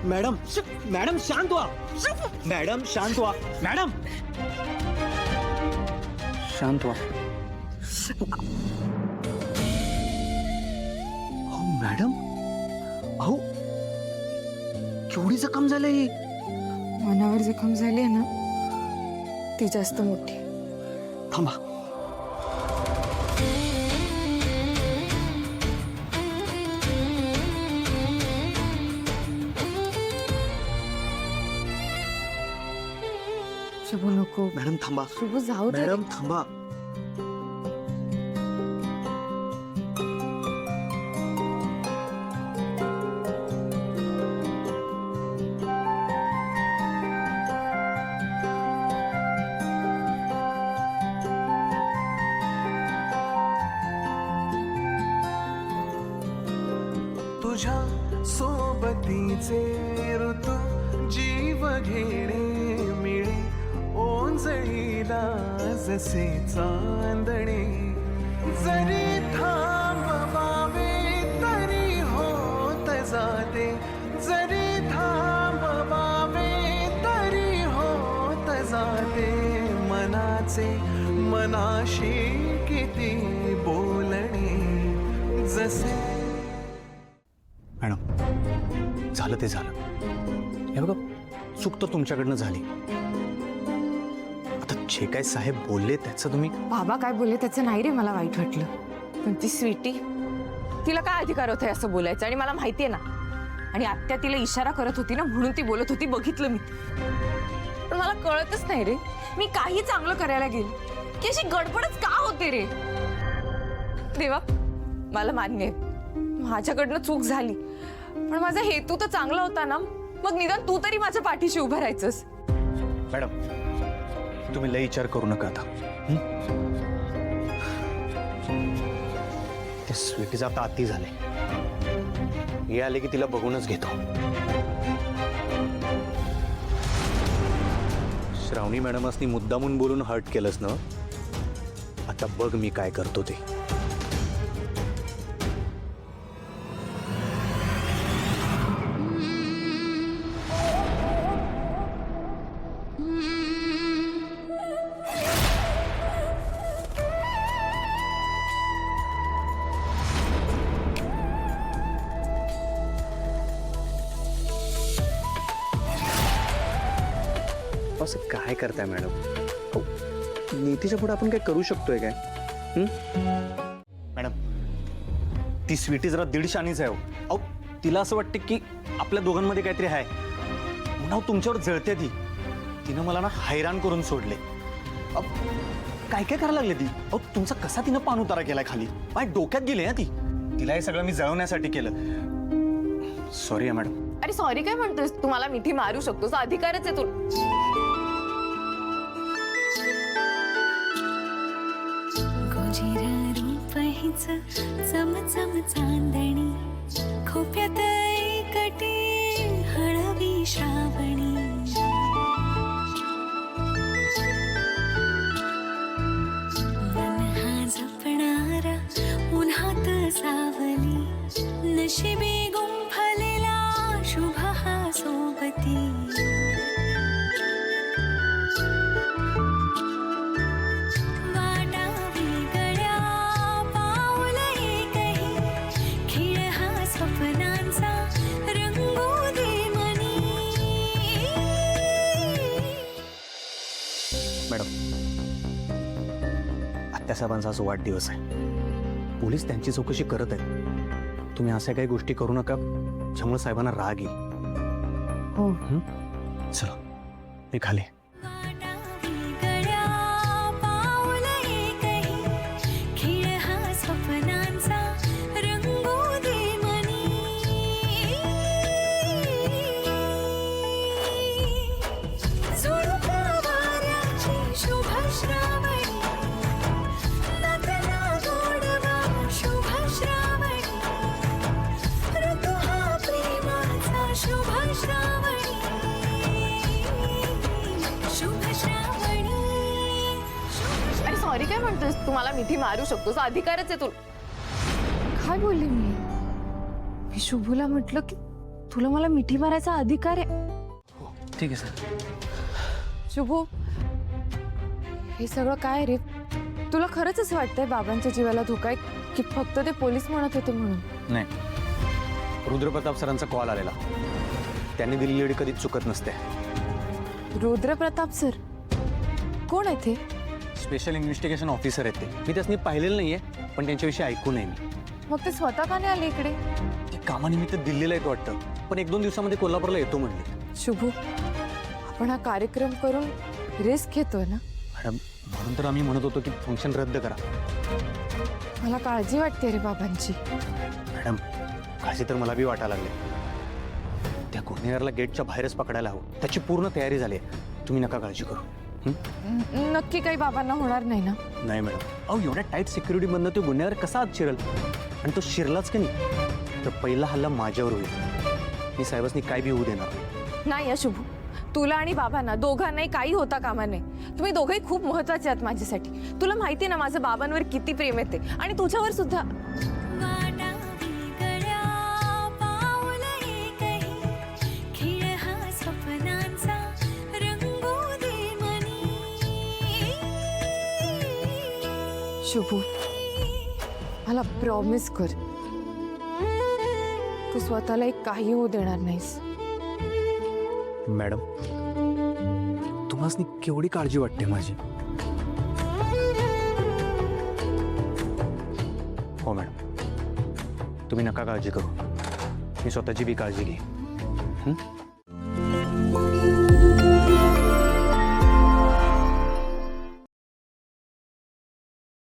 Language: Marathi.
मैडम मैडम शांत हुआ, मैडम शांत हुआ, मैडम शांत हुआ। अहो मॅडम, अहो केवढी जखम झाली? मनावर जखम झाली आहे ना ती जास्त मोठी। थांबा, शुभू नको मॅडम थांबा, शुभू जाऊ दे। मॅडम थांबा। तुझ्या सोबतीचे ऋतू जीव घेणे मिळे ओंजळीला जसे चांदणे जरी थांबवावे तरी होत जाते जरी थांबवावे तरी होत जाते मनाचे मनाशी किती बोलणे जसे मॅडम झालं ते झालं, हे बघा चूक तर तुमच्याकडनं झाली। आता जे काय साहेब बोलले त्याचं तुम्ही बाबा काय बोलले त्याचं नाही रे मला वाईट वाटलं, पण ती स्वीटी तिला काय अधिकार होता असं बोलायचं? आणि मला माहितीये ना, आणि आत्या तिला इशारा करत होती ना म्हणून ती बोलत होती, बघितलं मी। पण मला कळतच नाही रे, मी काही चांगलं करायला गेले की अशी गडबडच का होते रे? देवा मला मान्य आहे माझ्याकडनं चूक झाली, पण माझा हेतू तर चांगला होता ना, मग निदान तू तरी माझ्या पाठीशी उभं राहायचंस। मॅडम तुम्ही लय विचार करू नका आता। ते स्वीटीचं आता अति झाले, हे आले की तिला बघूनच घेतो। श्रावणी मॅडमसनी मुद्दामून बोलून हर्ट केलंस ना, आता बघ मी काय करतो ते। असं काय करताय मॅडम? अहो, नीतीच्या पुढे आपण काय करू शकतोय काय? मॅडम ती स्वीटी जरा दीडशानीच आहे हो। अहो तिला असं वाटतं की आपल्या दोघांमध्ये काहीतरी आहे म्हणून तुमच्यावर जळते ती। तिनं मला ना हैराण करून सोडले। काय काय करायला लागले ती? अहो तुमचा कसा तिनं पान उतारा केलाय खाली, माझ्या डोक्यात गेले ना ती। तिला हे सगळं मी जळवण्यासाठी केलं। Sorry madam. अरे सॉरी काय म्हणतोस? तू मला मिठी मारू शकतोस, अधिकारच आहे तुला। चमचम चांदणी खोप्यात एकटी हळवी श्रावणी मन हा जपणारा उन्हात सावली नशिबी गुंफलेला शुभ हा सोबती साहेबांचा आज वाढदिवस आहे, पोलीस त्यांची चौकशी करत आहेत। तुम्ही अशा काही गोष्टी करू नका ज्यामुळे साहेबांना राग येईल। हो चला मी खाली। सॉरी काय म्हणतोस? तू मला मिठी मारू शकतोस, अधिकारच आहे तुला। काय बोलले मी? मी शुभूला म्हटलं की तुला मला मिठी मारायचा अधिकार आहे. ठीक आहे सर. शुभू, हे सगळं काय रे? तुला खरंच असं वाटतंय बाबांच्या जीवाला धोका आहे की फक्त ते पोलीस म्हणत होते म्हणून? नाही, रुद्रप्रताप सरांचा कॉल आलेला. त्यांनी दिलेली लेडी कधीच चुकत नसते. रुद्रप्रताप सर कोण आहे ते? स्पेशल इन्व्हेस्टिगेशन ऑफिसर आहेत ते. मी त्यासनी पाहिलेलं नाहीये, पण त्यांच्याविषयी ऐकू नये मी. मग ते स्वतः का नाही आले इकडे? ते कामानिमित्त दिल्लीला येतो वाटतं, पण 1-2 दिवसामध्ये कोल्हापूरला येतो म्हणले. शुभू, आपण हा कार्यक्रम करून रिस्क घेतोय ना? मॅडम, म्हणून तर आम्ही म्हणत होतो की फंक्शन रद्द करा. मला काळजी वाटते रे बाबांची. मॅडम, काळजी तर मला बी वाटायला लागली. त्या गुन्हेगाराला गेटच्या बाहेरच पकडायला हवं. त्याची पूर्ण तयारी झाली आहे. तुम्ही नका काळजी करू. नक्की काही बाबांना होणार नाही ना? नाही मॅडम. अहो, एवढ्या टाईट सिक्युरिटीमधनं तो गुन्हेगार कसा आत शिरल? आणि तो शिरलाच की नाही तर पहिला हल्ला माझ्यावर होईल. मी साहेबांनी काय बी होऊ देणार नाही. शुभू, तुला आणि बाबांना दोघांनाही काही होता कामा नये. तुम्ही दोघंही खूप महत्वाचे आहात माझ्यासाठी. तुला माहिती आहे ना माझं बाबांवर किती प्रेम येते आणि तुझ्यावर सुद्धा. वाटावी गळ्या पाऊल एकही, खेळ हा स्वप्नांचा रंगू दे मनी. शुभू, मला प्रॉमिस कर, तू स्वतःला एक काही होऊ देणार नाहीस. मॅडम, तुम्हाला केवढी काळजी वाटते माझी. हो मॅडम, तुम्ही नका काळजी करू. मी स्वतःची बी काळजी घेईन.